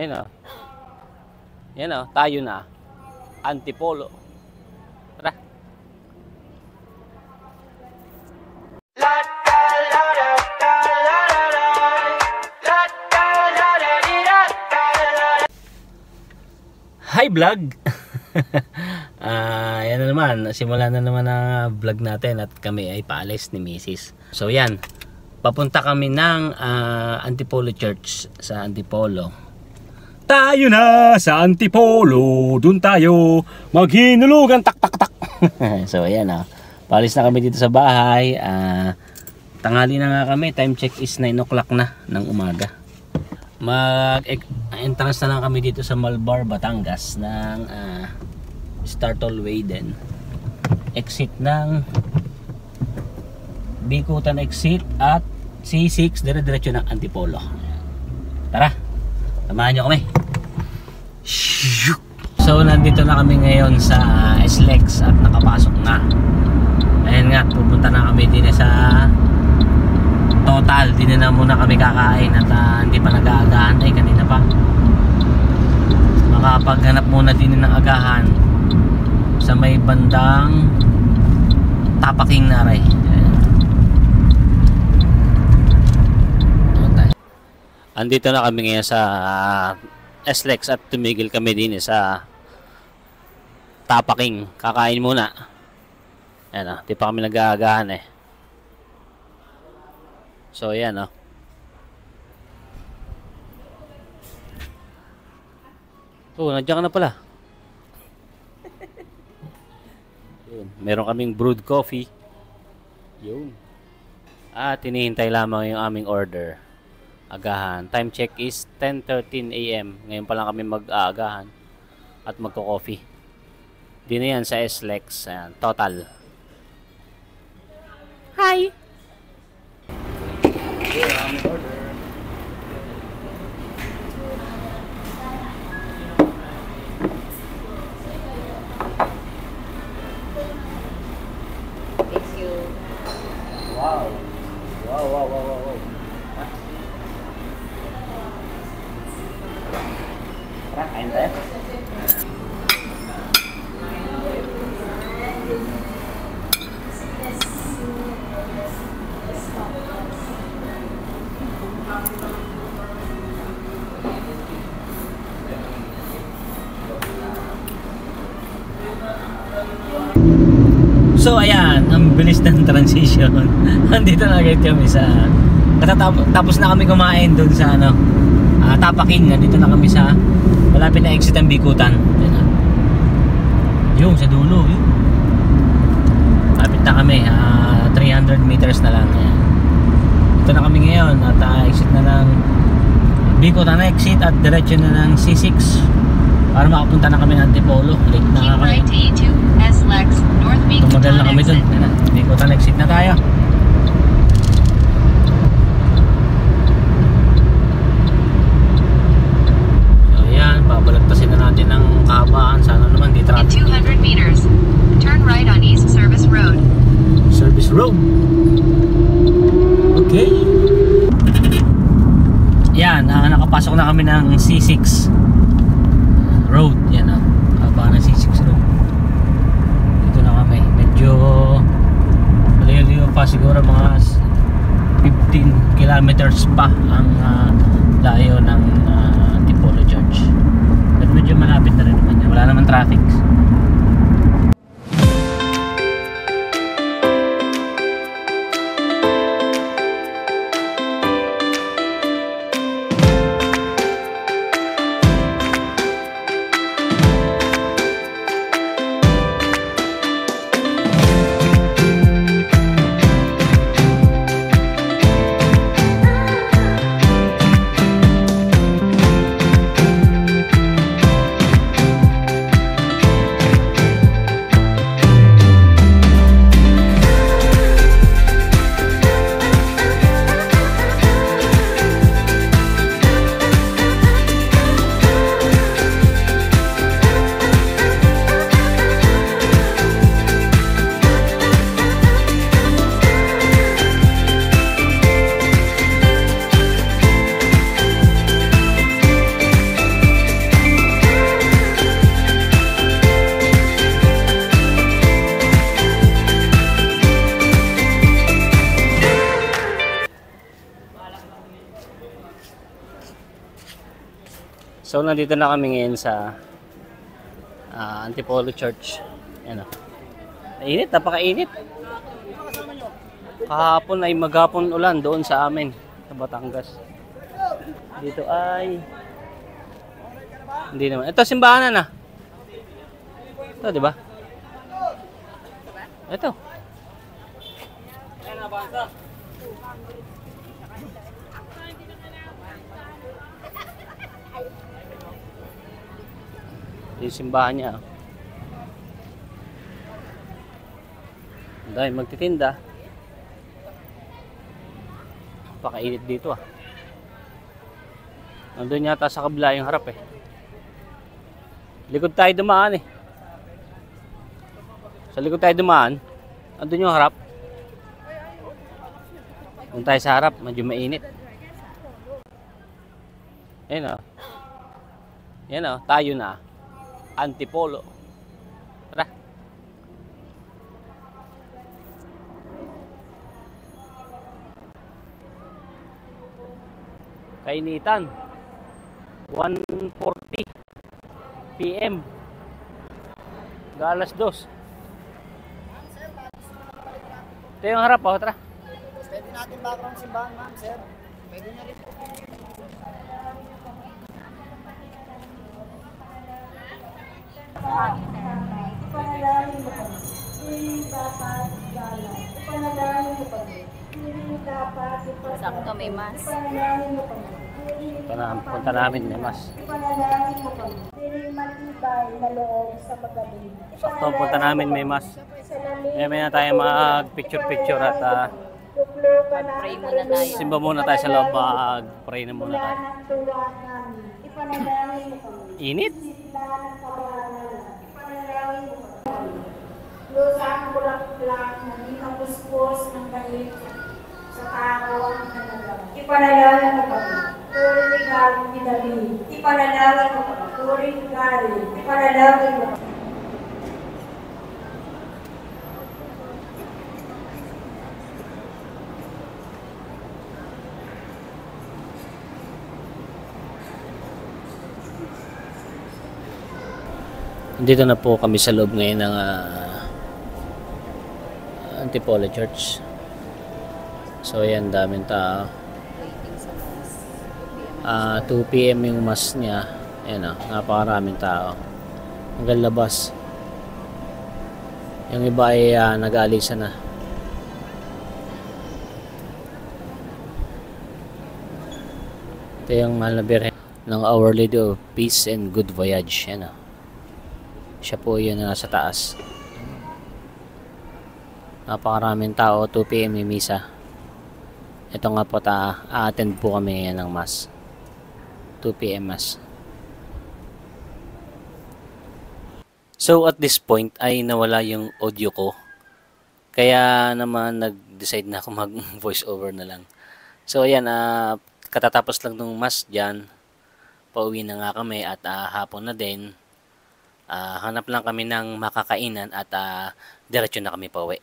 Ayan o. Yan o, tayo na. Antipolo. Tara. Hi vlog! Yan na naman, simula na naman ang vlog natin at kami ay paalis ni Mrs. So yan, papunta kami ng Antipolo Church sa Antipolo. Tayo na sa Antipolo, dun tayo maghinulugan, tak tak tak. So ayan paalis na kami dito sa bahay. Tanghali na nga kami, time check is 9 o'clock na ng umaga. Mag-entrance na lang kami dito sa Malbar, Batangas ng Startle Way din. Exit ng Bikutan exit at C6, dire-diretso ng Antipolo. Tara, samahan nyo kami. So nandito na kami ngayon sa SLEX at nakapasok na. Ayan nga, pupunta na kami din sa Total. Di na muna kami kakain at hindi pa nag-aagahan. Ay, kanina pa. Makapaghanap muna din ng agahan sa may bandang Tapaking Naray. Andito na kami ngayon sa SLEX at tumigil kami din sa Tapaking. Kakain muna. Ayan di pa kami nag-aagahan eh. So ayan oh, nandiyan ka na pala. Yun. Meron kaming brewed coffee. Yun. At hinihintay lamang yung aming order. Agahan. Time check is 10:13 AM. Ngayon pa lang kami mag-aagahan at magko-coffee. Di na yan sa SLEX. Ayan, Total. Hi! Wow. Tara, kain tayo. So ayan, ang bilis ng transition. Andito na agad kami sa tapos na kami kumain doon sa Tapaking. Nandito na kami sa malapit na exit ng Bikutan. Yung sa dulo, yun. Malapit na kami, 300 meters na lang. Ayan. Dito na kami ngayon at exit na ng Bikutan exit at diretso na ng C6 para makapunta na kami ng Antipolo. Late na nga kami. Tumagal na kami dun. Bikutan exit na tayo. So yan, babalagtasin na natin ng kahabaan. Sana naman di traffic. In 200 meters, turn right on East Service Road. Service Road. Okay. Yan, nakapasok na kami ng C6 Road. Yan kahabaan ng C6 Road. Medyo malayo pa, siguro mga 15 kilometers pa ang layo ng Antipolo Church. But medyo malapit na rin naman yan. Wala naman traffic. So nandito na kami ngayon sa Antipolo Church. Ayan o. Mainit, napakainit. Kahapon ay maghapon ulan doon sa amin, sa Batangas. Dito ay hindi naman. Ito simbahan na. Ito, di ba? Ito. Yung simbahan niya. Dahil magtitinda. Pakainit dito ah. Nandun yata sa kabila yung harap eh. Likod tayo dumaan eh. Sa likod tayo dumaan. Nandun yung harap. Kung tayo sa harap, medyo mainit. Ayan o. Yan o, tayo na. Antipolo. Tara. Kainitan. 1:40 PM. Galas 2. Ito yung harap oh, tara. Pwede natin background simbahan, ma'am, sir. Pwede niya rin po. Sakto may mas. Punta namin may mas. Sakto punta namin may mas. May na tayo mag-picture at Pray muna tayo. simba muna tayo sa loob, mag-pray na muna tayo. Init? Lusang bulak-bulak na di kapuspos ng galit sa tao ang halaga. Ipanalangin mo kami, tuloy ni Galing ni David. Ipanalangin mo kami, tuloy ni Galing. Ipanalangin mo kami. Dito na po kami sa loob ngayon ng Antipolo Church. So ayan, daming tao. 2 PM yung mass niya. Ayan o, napakaraming tao. Hanggang labas. Yung iba ay nag-aalisa na. Ito yung mahal na birhen ng Our Lady of Peace and Good Voyage. Ayan o. Siya po yun na nasa taas. Napakaraming tao, 2 PM yung misa. Ito nga po, a-attend po kami ngayon ng mass. 2 PM mass. So at this point ay nawala yung audio ko. Kaya naman nag-decide na ako mag voice over na lang. So ayan, katatapos lang ng mass dyan. Pauwi na nga kami at hapon na din. Hanap lang kami ng makakainan at diretso na kami pauwi.